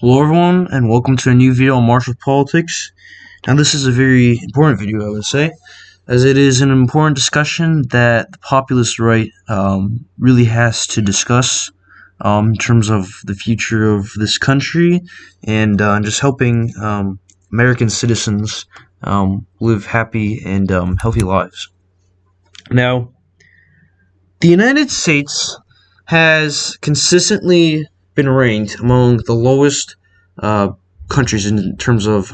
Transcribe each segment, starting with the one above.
Hello everyone, and welcome to a new video on Martial Politics. Now this is a very important video, I would say, as it is an important discussion that the populist right really has to discuss in terms of the future of this country and just helping American citizens live happy and healthy lives. Now, the United States has consistently been ranked among the lowest countries in terms of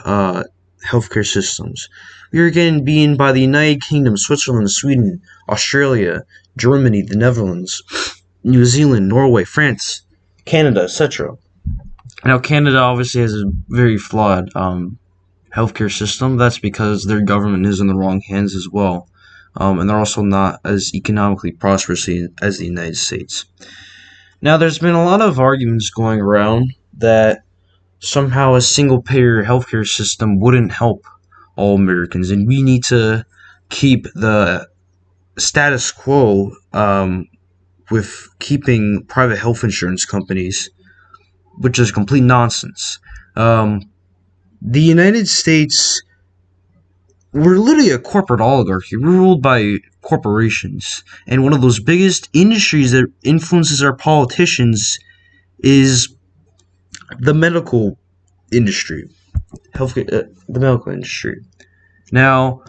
healthcare systems. We are again beaten by the United Kingdom, Switzerland, Sweden, Australia, Germany, the Netherlands, New Zealand, Norway, France, Canada, etc. Now, Canada obviously has a very flawed healthcare system. That's because their government is in the wrong hands as well. And they're also not as economically prosperous as the United States. Now, there's been a lot of arguments going around that somehow a single-payer healthcare system wouldn't help all Americans, and we need to keep the status quo with keeping private health insurance companies, which is complete nonsense. The United States, we're literally a corporate oligarchy. We're ruled by corporations. And one of those biggest industries that influences our politicians is the medical industry. The medical industry. Now,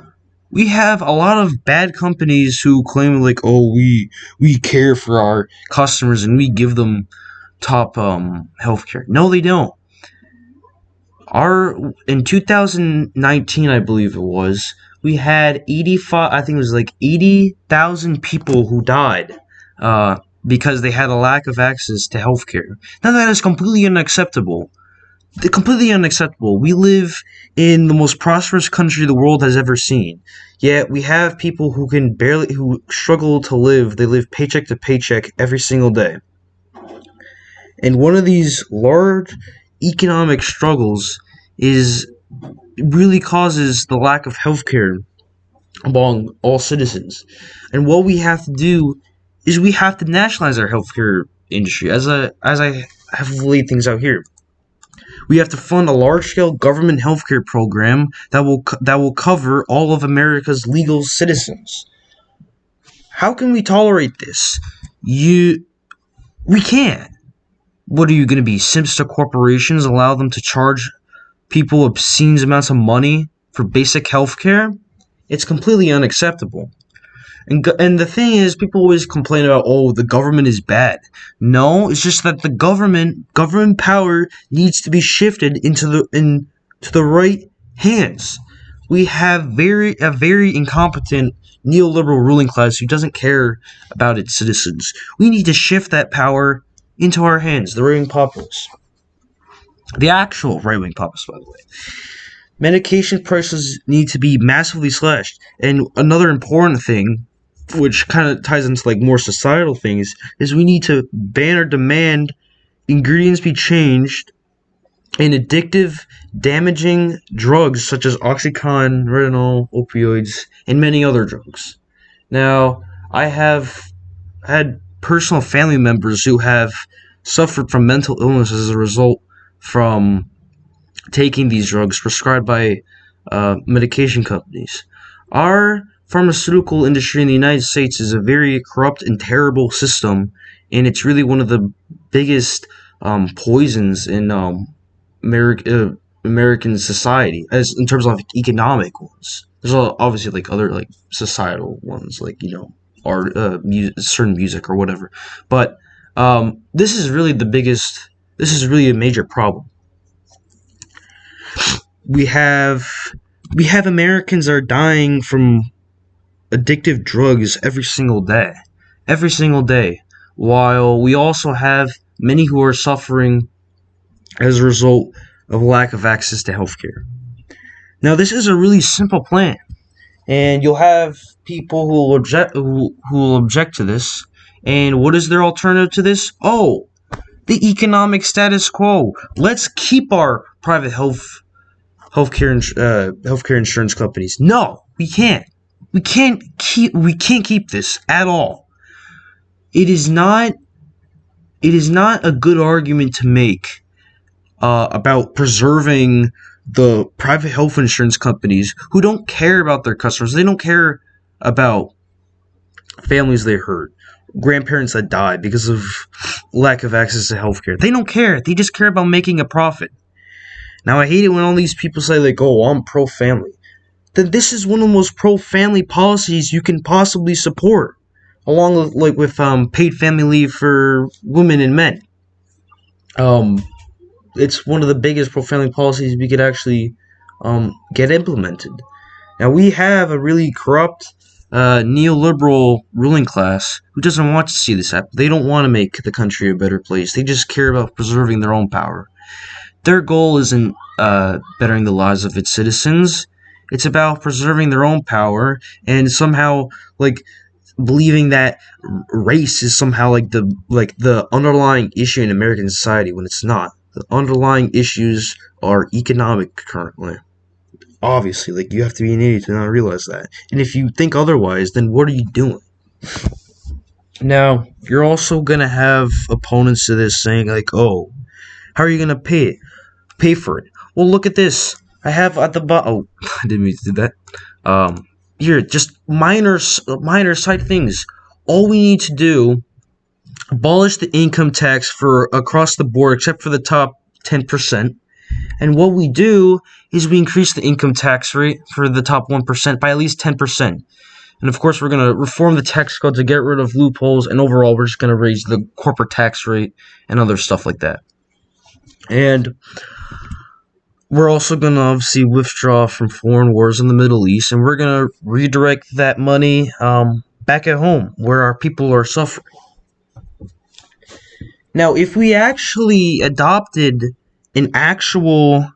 we have a lot of bad companies who claim like, oh, we care for our customers and we give them top healthcare. No, they don't. In 2019, I believe it was, we had 80,000 people who died because they had a lack of access to healthcare. Now that is completely unacceptable. Completely unacceptable. We live in the most prosperous country the world has ever seen. Yet we have people who struggle to live. They live paycheck to paycheck every single day. And one of these large economic struggles really causes the lack of healthcare among all citizens. And what we have to do is we have to nationalize our healthcare industry. As I have laid things out here, we have to fund a large-scale government healthcare program that will cover all of America's legal citizens. How can we tolerate this? We can't. What are you going to be, simps to corporations? Allow them to charge people obscene amounts of money for basic health care? It's completely unacceptable. And the thing is, people always complain about, oh, the government is bad. No, it's just that the government power needs to be shifted into the right hands. We have a very incompetent neoliberal ruling class who doesn't care about its citizens. We need to shift that power into our hands, the right-wing populists. The actual right-wing populists, by the way. Medication prices need to be massively slashed. And another important thing, which kind of ties into like more societal things, is we need to ban or demand ingredients be changed in addictive, damaging drugs such as Oxycontin, Retinol, opioids, and many other drugs. Now, I have had personal family members who have suffered from mental illness as a result from taking these drugs prescribed by medication companies. Our pharmaceutical industry in the United States is a very corrupt and terrible system, and it's really one of the biggest poisons in American society, as in terms of economic ones. There's obviously like other like societal ones, like art, certain music or whatever. But this is really the biggest. This is really a major problem. We have Americans are dying from addictive drugs every single day, while we also have many who are suffering as a result of lack of access to healthcare. Now, this is a really simple plan, and you'll have people who will object to this. And what is their alternative to this? Oh, the economic status quo. Let's keep our private healthcare insurance companies. No, we can't. We can't keep this at all. It is not a good argument to make about preserving the private health insurance companies who don't care about their customers. They don't care about families they hurt, grandparents that died because of lack of access to healthcare. They don't care. They just care about making a profit. Now, I hate it when all these people say, like, oh, I'm pro-family. Then this is one of the most pro-family policies you can possibly support, along with, paid family leave for women and men. It's one of the biggest pro-family policies we could actually get implemented. Now, we have a really corrupt neoliberal ruling class who doesn't want to see this happen. They don't want to make the country a better place. They just care about preserving their own power. Their goal isn't bettering the lives of its citizens. It's about preserving their own power and somehow believing that race is somehow the underlying issue in American society when it's not. The underlying issues are economic currently. Obviously, you have to be an idiot to not realize that. And if you think otherwise, then what are you doing? Now, you're also gonna have opponents to this saying oh, how are you gonna pay for it? Well, look at this. I have at the bottom. Oh, I didn't mean to do that. Here, just minor side things. All we need to do, abolish the income tax for across the board, except for the top 10%. And what we do is we increase the income tax rate for the top 1% by at least 10%. And of course, we're going to reform the tax code to get rid of loopholes. And overall, we're just going to raise the corporate tax rate and other stuff like that. And we're also going to obviously withdraw from foreign wars in the Middle East. And we're going to redirect that money back at home where our people are suffering. Now, if we actually adopted an actual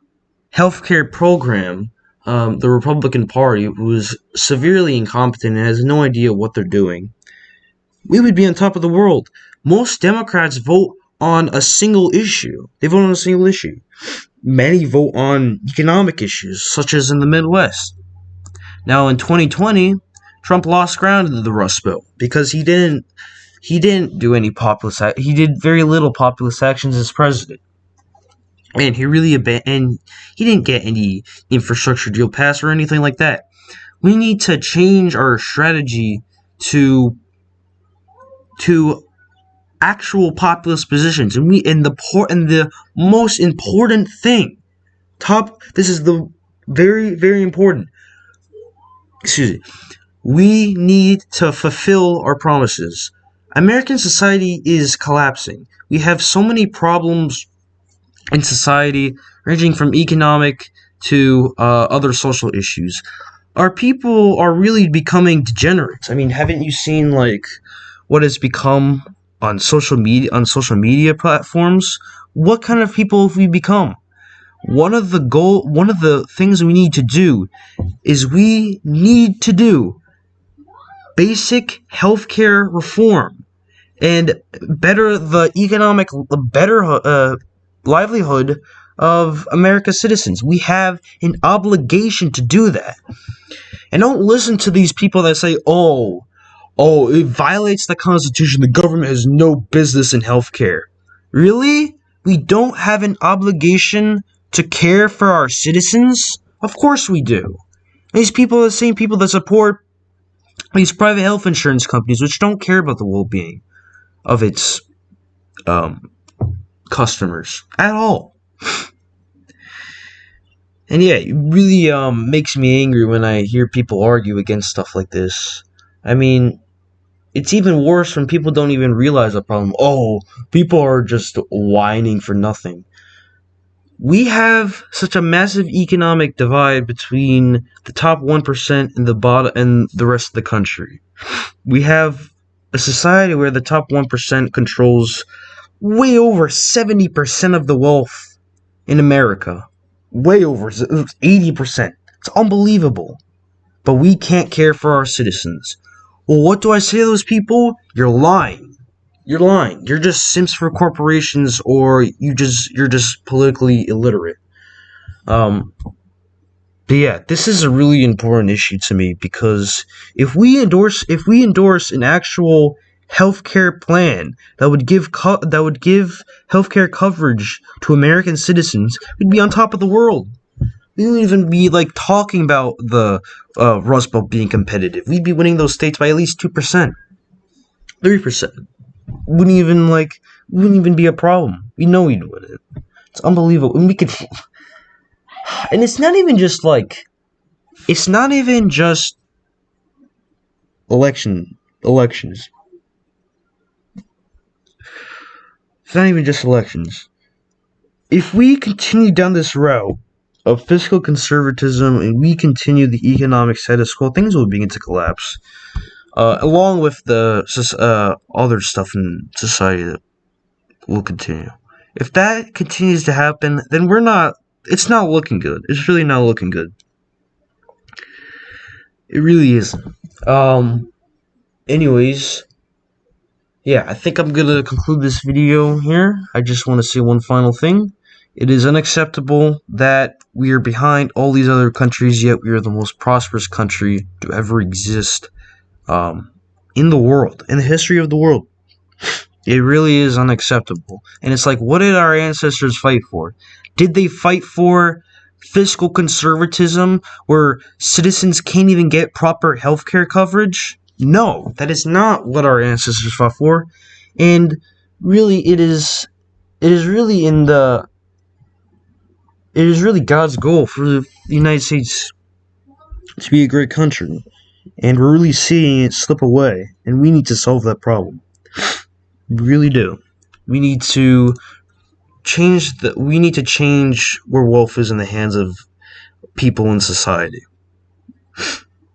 healthcare program, the Republican Party, who is severely incompetent and has no idea what they're doing, we would be on top of the world. Most Democrats vote on a single issue. They vote on a single issue. Many vote on economic issues, such as in the Midwest. Now, in 2020, Trump lost ground in the Rust Belt because he didn't do any populist. He did very little populist actions as president. And he didn't get any infrastructure deal passed or anything like that. We need to change our strategy to actual populist positions, and the most important thing. This is the very, very important. Excuse me. We need to fulfill our promises. American society is collapsing. We have so many problems in society, ranging from economic to other social issues. Our people are really becoming degenerates. I mean, haven't you seen what has become on social media platforms? What kind of people have we become? One of the things we need to do is we need to do basic healthcare reform and better livelihood of America's citizens. We have an obligation to do that. And don't listen to these people that say, oh, it violates the Constitution. The government has no business in healthcare. Really? We don't have an obligation to care for our citizens? Of course we do. These people are the same people that support these private health insurance companies, which don't care about the well-being of its customers at all. And yeah, it really makes me angry when I hear people argue against stuff like this. I mean, it's even worse when people don't even realize the problem. Oh, people are just whining for nothing. We have such a massive economic divide between the top 1% and the bottom and the rest of the country. We have a society where the top 1% controls way over 70% of the wealth in America. Way over 80%. It's unbelievable. But we can't care for our citizens. Well, what do I say to those people? You're lying. You're lying. You're just simps for corporations, or you're just politically illiterate. But yeah, this is a really important issue to me because if we endorse an actual healthcare plan that would give healthcare coverage to American citizens, we'd be on top of the world. We wouldn't even be like talking about the Rust Belt being competitive. We'd be winning those states by at least 2%, 3%. Wouldn't even be a problem. We know we'd win it. It's unbelievable. And we could, and it's not even just elections. It's not even just elections. If we continue down this route of fiscal conservatism and we continue the economic status quo, things will begin to collapse. Along with the other stuff in society that will continue. If that continues to happen, then it's not looking good. It's really not looking good. It really isn't. Anyways, yeah, I think I'm gonna conclude this video here. I just want to say one final thing. It is unacceptable that we are behind all these other countries, yet we are the most prosperous country to ever exist in the world, in the history of the world. It really is unacceptable. And it's like, what did our ancestors fight for? Did they fight for fiscal conservatism where citizens can't even get proper healthcare coverage? No, that is not what our ancestors fought for. And really, it is really God's goal for the United States to be a great country. And we're really seeing it slip away. And we need to solve that problem. We really do. We need to change where wealth is in the hands of people in society.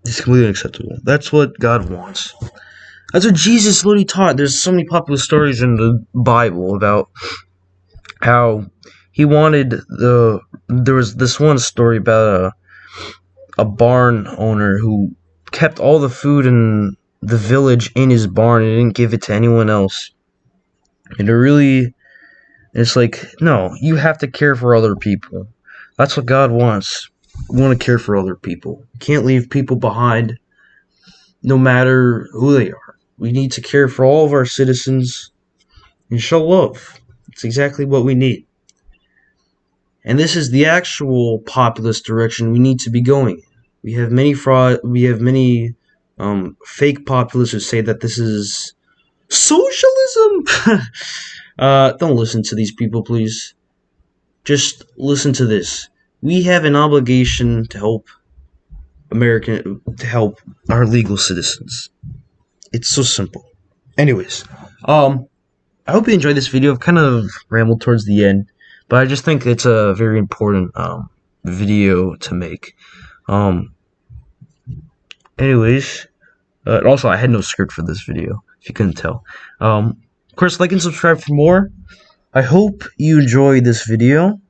It's completely unacceptable. That's what God wants. That's what Jesus literally taught. There's so many popular stories in the Bible about how he wanted there was this one story about a barn owner who kept all the food in the village in his barn and didn't give it to anyone else. And it's like, no, you have to care for other people. That's what God wants. We want to care for other people. We can't leave people behind, no matter who they are. We need to care for all of our citizens and show love. It's exactly what we need. And this is the actual populist direction we need to be going in. We have many fake populists who say that this is socialism. Don't listen to these people, please. Just listen to this. We have an obligation to help our legal citizens. It's so simple. Anyways, I hope you enjoyed this video. I've kind of rambled towards the end, but I just think it's a very important video to make. Anyways, also I had no script for this video, if you couldn't tell. Of course, like and subscribe for more. I hope you enjoyed this video.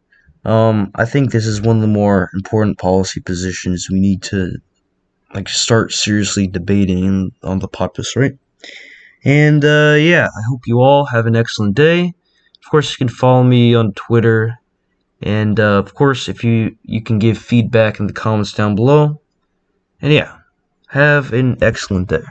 I think this is one of the more important policy positions we need to start seriously debating on the populace, right? And yeah, I hope you all have an excellent day. Of course, you can follow me on Twitter, and of course, if you can give feedback in the comments down below. And yeah, have an excellent day.